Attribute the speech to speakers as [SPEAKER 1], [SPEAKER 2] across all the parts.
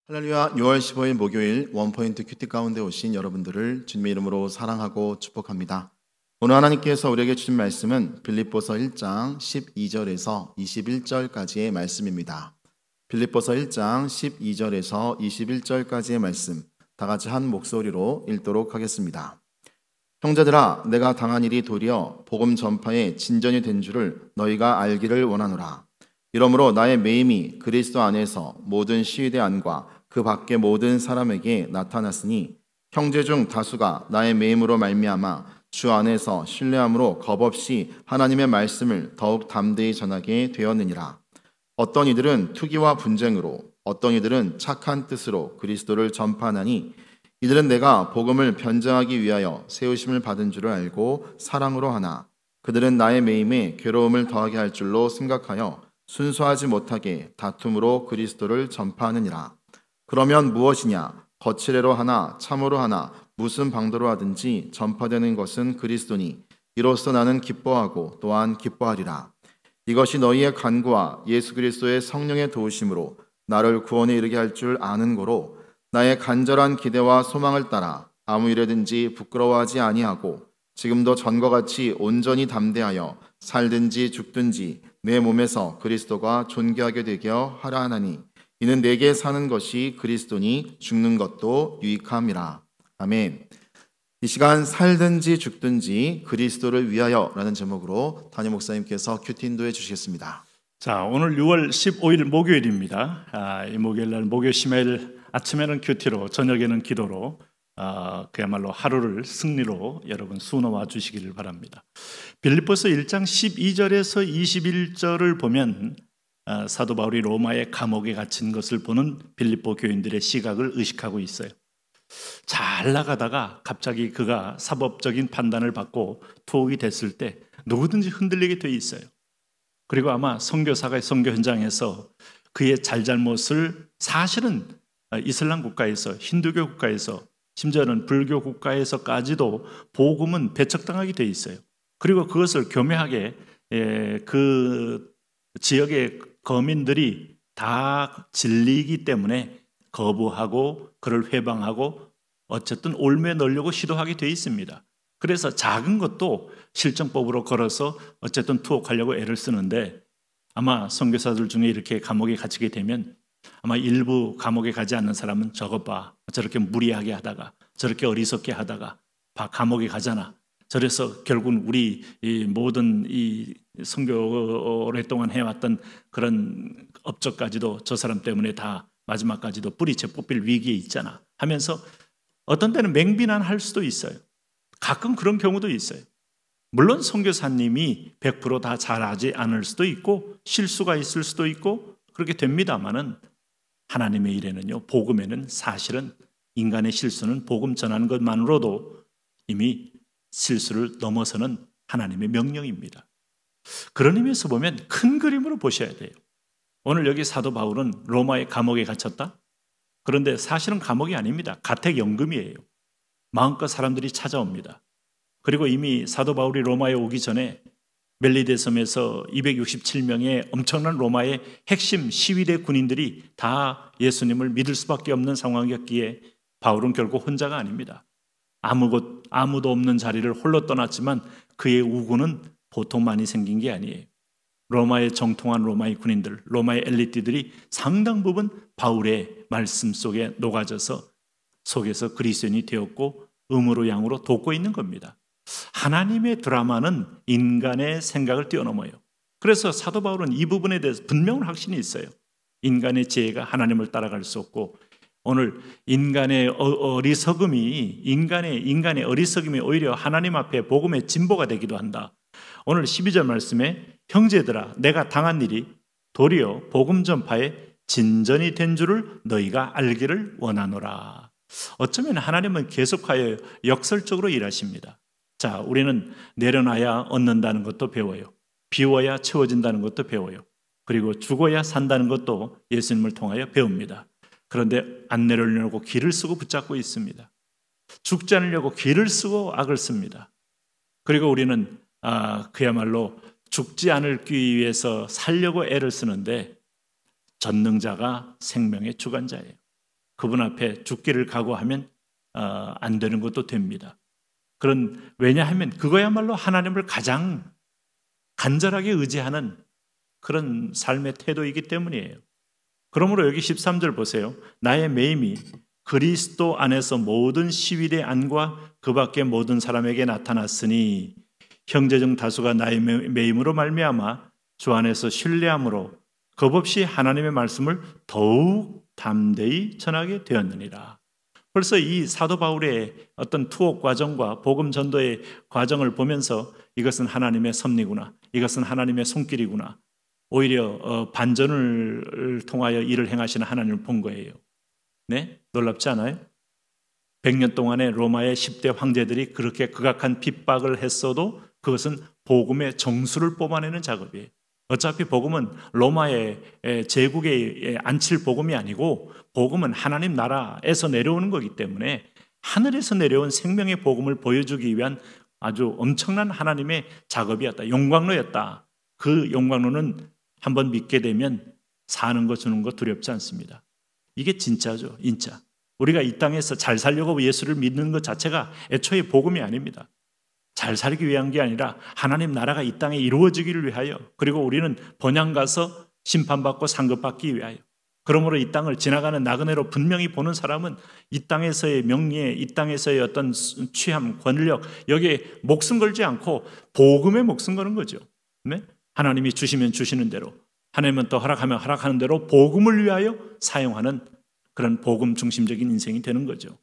[SPEAKER 1] 할렐루야. 6월 15일 목요일 원포인트 큐티 가운데 오신 여러분들을 주님의 이름으로 사랑하고 축복합니다. 오늘 하나님께서 우리에게 주신 말씀은 빌립보서 1장 12절에서 21절까지의 말씀입니다. 빌립보서 1장 12절에서 21절까지의 말씀, 다 같이 한 목소리로 읽도록 하겠습니다. 형제들아, 내가 당한 일이 도리어 복음 전파에 진전이 된 줄을 너희가 알기를 원하노라. 이러므로 나의 매임이 그리스도 안에서 모든 시위대 안과 그 밖의 모든 사람에게 나타났으니 형제 중 다수가 나의 매임으로 말미암아 주 안에서 신뢰함으로 겁없이 하나님의 말씀을 더욱 담대히 전하게 되었느니라. 어떤 이들은 투기와 분쟁으로, 어떤 이들은 착한 뜻으로 그리스도를 전파하나니 이들은 내가 복음을 변증하기 위하여 세우심을 받은 줄을 알고 사랑으로 하나 그들은 나의 매임에 괴로움을 더하게 할 줄로 생각하여 순수하지 못하게 다툼으로 그리스도를 전파하느니라. 그러면 무엇이냐? 거칠애로 하나 참으로 하나 무슨 방도로 하든지 전파되는 것은 그리스도니 이로써 나는 기뻐하고 또한 기뻐하리라. 이것이 너희의 간구와 예수 그리스도의 성령의 도우심으로 나를 구원에 이르게 할 줄 아는 고로 나의 간절한 기대와 소망을 따라 아무 일에든지 부끄러워하지 아니하고 지금도 전과 같이 온전히 담대하여 살든지 죽든지 내 몸에서 그리스도가 존귀하게 되게 하라 하나니 이는 내게 사는 것이 그리스도니 죽는 것도 유익함이라. 아멘. 이 시간 살든지 죽든지 그리스도를 위하여라는 제목으로 담임 목사님께서 큐티 인도해 주시겠습니다.
[SPEAKER 2] 자, 오늘 6월 15일 목요일입니다. 이 목요일 날 목요 심야일 아침에는 큐티로 저녁에는 기도로 그야말로 하루를 승리로 여러분 수놓아 주시기를 바랍니다. 빌립보서 1장 12절에서 21절을 보면 사도 바울이 로마의 감옥에 갇힌 것을 보는 빌립보 교인들의 시각을 의식하고 있어요. 잘 나가다가 갑자기 그가 사법적인 판단을 받고 투옥이 됐을 때 누구든지 흔들리게 돼 있어요. 그리고 아마 선교사가 선교 현장에서 그의 잘잘못을 사실은 이슬람 국가에서, 힌두교 국가에서, 심지어는 불교 국가에서까지도 복음은 배척당하게 돼 있어요. 그리고 그것을 교묘하게 그 지역의 거민들이 다 진리이기 때문에 거부하고 그를 회방하고 어쨌든 올매 넣으려고 시도하게 돼 있습니다. 그래서 작은 것도 실정법으로 걸어서 어쨌든 투옥하려고 애를 쓰는데 아마 선교사들 중에 이렇게 감옥에 갇히게 되면 아마 일부 감옥에 가지 않는 사람은 저것 봐, 저렇게 무리하게 하다가 저렇게 어리석게 하다가 봐 감옥에 가잖아. 저래서 결국 우리 이 모든 이 선교 오랫동안 해왔던 그런 업적까지도 저 사람 때문에 다 마지막까지도 뿌리채 뽑힐 위기에 있잖아 하면서 어떤 때는 맹비난할 수도 있어요. 가끔 그런 경우도 있어요. 물론 선교사님이 100% 다 잘하지 않을 수도 있고 실수가 있을 수도 있고 그렇게 됩니다마는 하나님의 일에는요, 복음에는 사실은 인간의 실수는 복음 전하는 것만으로도 이미 실수를 넘어서는 하나님의 명령입니다. 그런 의미에서 보면 큰 그림으로 보셔야 돼요. 오늘 여기 사도 바울은 로마의 감옥에 갇혔다? 그런데 사실은 감옥이 아닙니다. 가택연금이에요. 마음껏 사람들이 찾아옵니다. 그리고 이미 사도 바울이 로마에 오기 전에 멜리데 섬에서 267명의 엄청난 로마의 핵심 시위대 군인들이 다 예수님을 믿을 수밖에 없는 상황이었기에 바울은 결국 혼자가 아닙니다. 아무도 없는 자리를 홀로 떠났지만 그의 우군은 보통 많이 생긴 게 아니에요. 로마의 정통한 로마의 군인들, 로마의 엘리트들이 상당 부분 바울의 말씀 속에 녹아져서 속에서 그리스도인이 되었고 음으로 양으로 돕고 있는 겁니다. 하나님의 드라마는 인간의 생각을 뛰어넘어요. 그래서 사도 바울은 이 부분에 대해서 분명한 확신이 있어요. 인간의 지혜가 하나님을 따라갈 수 없고 오늘 인간의 어리석음이 오히려 하나님 앞에 복음의 진보가 되기도 한다. 오늘 12절 말씀에 형제들아 내가 당한 일이 도리어 복음 전파에 진전이 된 줄을 너희가 알기를 원하노라. 어쩌면 하나님은 계속하여 역설적으로 일하십니다. 자, 우리는 내려놔야 얻는다는 것도 배워요. 비워야 채워진다는 것도 배워요. 그리고 죽어야 산다는 것도 예수님을 통하여 배웁니다. 그런데 안 내려놓고 길을 쓰고 붙잡고 있습니다. 죽지 않으려고 길을 쓰고 악을 씁니다. 그리고 우리는 그야말로 죽지 않기 위해서 살려고 애를 쓰는데 전능자가 생명의 주관자예요. 그분 앞에 죽기를 각오하면 안 되는 것도 됩니다. 왜냐하면 그거야말로 하나님을 가장 간절하게 의지하는 그런 삶의 태도이기 때문이에요. 그러므로 여기 13절 보세요. 나의 매임이 그리스도 안에서 모든 시위의 안과 그 밖의 모든 사람에게 나타났으니 형제 중 다수가 나의 매임으로 말미암아 주 안에서 신뢰함으로 겁없이 하나님의 말씀을 더욱 담대히 전하게 되었느니라. 벌써 이 사도 바울의 어떤 투옥 과정과 복음 전도의 과정을 보면서 이것은 하나님의 섭리구나, 이것은 하나님의 손길이구나, 오히려 반전을 통하여 일을 행하시는 하나님을 본 거예요. 네? 놀랍지 않아요? 100년 동안의 로마의 10대 황제들이 그렇게 극악한 핍박을 했어도 그것은 복음의 정수를 뽑아내는 작업이에요. 어차피 복음은 로마의 제국에 앉힐 복음이 아니고 복음은 하나님 나라에서 내려오는 거기 때문에 하늘에서 내려온 생명의 복음을 보여주기 위한 아주 엄청난 하나님의 작업이었다. 용광로였다. 그 용광로는 한번 믿게 되면 사는 거 주는 거 두렵지 않습니다. 이게 진짜죠. 진짜. 우리가 이 땅에서 잘 살려고 예수를 믿는 것 자체가 애초에 복음이 아닙니다. 잘 살기 위한 게 아니라 하나님 나라가 이 땅에 이루어지기를 위하여, 그리고 우리는 번양 가서 심판받고 상급받기 위하여, 그러므로 이 땅을 지나가는 나그네로 분명히 보는 사람은 이 땅에서의 명예, 이 땅에서의 어떤 취함, 권력, 여기에 목숨 걸지 않고 복음에 목숨 거는 거죠. 네? 하나님이 주시면 주시는 대로, 하나님은 또 허락하면 허락하는 대로 복음을 위하여 사용하는 그런 복음 중심적인 인생이 되는 거죠.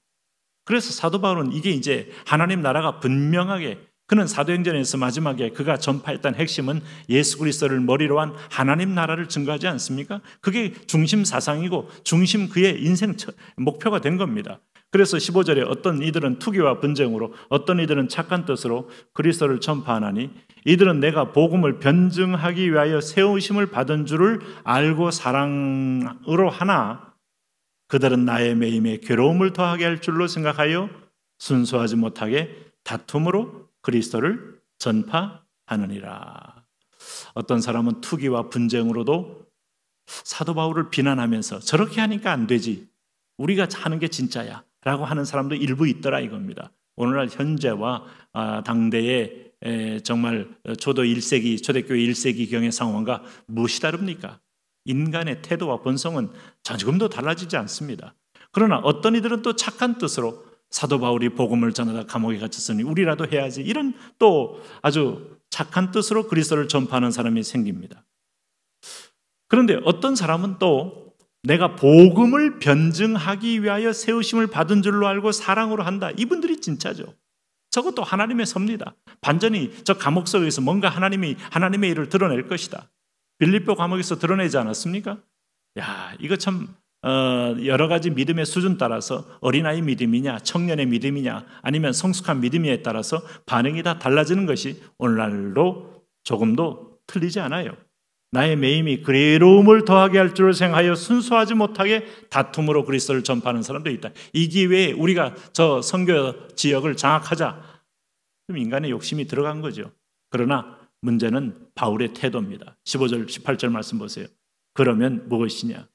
[SPEAKER 2] 그래서 사도 바울은 이게 이제 하나님 나라가 분명하게, 그는 사도행전에서 마지막에 그가 전파했던 핵심은 예수 그리스도를 머리로 한 하나님 나라를 증거하지 않습니까? 그게 중심 사상이고 중심 그의 인생 목표가 된 겁니다. 그래서 15절에 어떤 이들은 투기와 분쟁으로, 어떤 이들은 착한 뜻으로 그리스도를 전파하나니 이들은 내가 복음을 변증하기 위하여 세우심을 받은 줄을 알고 사랑으로 하나 그들은 나의 매임에 괴로움을 더하게 할 줄로 생각하여 순수하지 못하게 다툼으로 그리스도를 전파하느니라. 어떤 사람은 투기와 분쟁으로도 사도 바울을 비난하면서 저렇게 하니까 안 되지, 우리가 하는 게 진짜야 라고 하는 사람도 일부 있더라 이겁니다. 오늘날 현재와 당대의 정말 초도 1세기, 초대교회 1세기경의 상황과 무엇이 다릅니까? 인간의 태도와 본성은 조금도 달라지지 않습니다. 그러나 어떤 이들은 또 착한 뜻으로 사도 바울이 복음을 전하다 감옥에 갇혔으니 우리라도 해야지, 이런 또 아주 착한 뜻으로 그리스도를 전파하는 사람이 생깁니다. 그런데 어떤 사람은 또 내가 복음을 변증하기 위하여 세우심을 받은 줄로 알고 사랑으로 한다. 이분들이 진짜죠. 저것도 하나님의 섭니다. 반전이 저 감옥 속에서 뭔가 하나님의 일을 드러낼 것이다. 빌립보 감옥에서 드러내지 않았습니까? 야, 이거 참 여러 가지 믿음의 수준 따라서 어린아이 믿음이냐, 청년의 믿음이냐, 아니면 성숙한 믿음이냐에 따라서 반응이 다 달라지는 것이 오늘날도 조금도 틀리지 않아요. 나의 매임이 괴로움을 더하게 할 줄을 생각하여 순수하지 못하게 다툼으로 그리스도를 전파하는 사람도 있다. 이 기회에 우리가 저 선교 지역을 장악하자, 좀 인간의 욕심이 들어간 거죠. 그러나 문제는 바울의 태도입니다. 15절, 18절 말씀 보세요. 그러면 무엇이냐?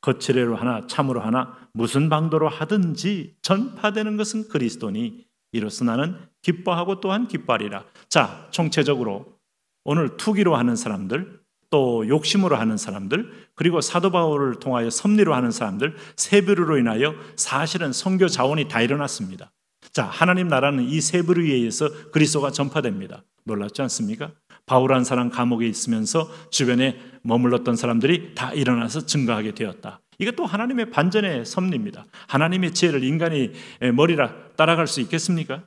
[SPEAKER 2] 거칠애로 하나 참으로 하나 무슨 방도로 하든지 전파되는 것은 그리스도니 이로써 나는 기뻐하고 또한 기뻐하리라. 자, 총체적으로 오늘 투기로 하는 사람들, 또 욕심으로 하는 사람들, 그리고 사도 바울을 통하여 섭리로 하는 사람들, 세 부류로 인하여 사실은 선교 자원이 다 일어났습니다. 자, 하나님 나라는 이 세 부류에 의해서 그리스도가 전파됩니다. 놀랍지 않습니까? 바울 한 사람 감옥에 있으면서 주변에 머물렀던 사람들이 다 일어나서 증거하게 되었다. 이것도 하나님의 반전의 섭리입니다. 하나님의 지혜를 인간이 머리라 따라갈 수 있겠습니까?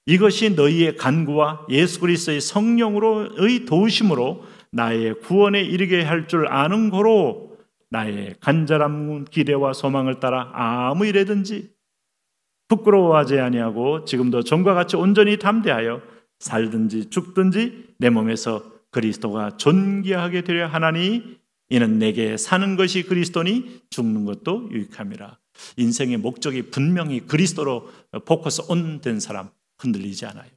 [SPEAKER 2] 이것이 너희의 간구와 예수 그리스도의 성령으로의 도우심으로 나의 구원에 이르게 할 줄 아는 고로 나의 간절한 기대와 소망을 따라 아무 일에든지 부끄러워하지 아니하고 지금도 전과 같이 온전히 담대하여 살든지 죽든지 내 몸에서 그리스도가 존귀하게 되려 하나니 이는 내게 사는 것이 그리스도니 죽는 것도 유익함이라. 인생의 목적이 분명히 그리스도로 포커스 온 된 사람 흔들리지 않아요.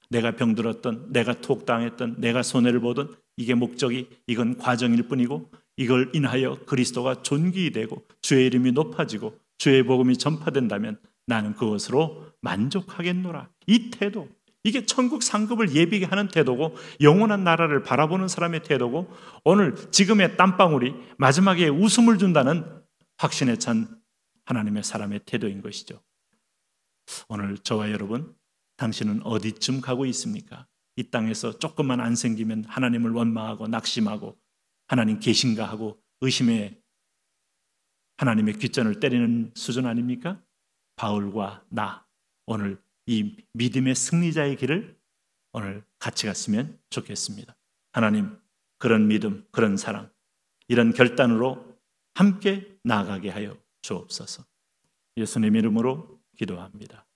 [SPEAKER 2] 내가 병들었던, 내가 투옥당했던, 내가 손해를 보던 이게 목적이, 이건 과정일 뿐이고 이걸 인하여 그리스도가 존귀되고 주의 이름이 높아지고 주의 복음이 전파된다면 나는 그것으로 만족하겠노라. 이 태도, 이게 천국 상급을 예비하게 하는 태도고 영원한 나라를 바라보는 사람의 태도고 오늘 지금의 땀방울이 마지막에 웃음을 준다는 확신에 찬 하나님의 사람의 태도인 것이죠. 오늘 저와 여러분, 당신은 어디쯤 가고 있습니까? 이 땅에서 조금만 안 생기면 하나님을 원망하고 낙심하고 하나님 계신가 하고 의심에 하나님의 귓전을 때리는 수준 아닙니까? 바울과 나 오늘 이 믿음의 승리자의 길을 오늘 같이 갔으면 좋겠습니다. 하나님, 그런 믿음, 그런 사랑, 이런 결단으로 함께 나아가게 하여 주옵소서. 예수님 이름으로 기도합니다.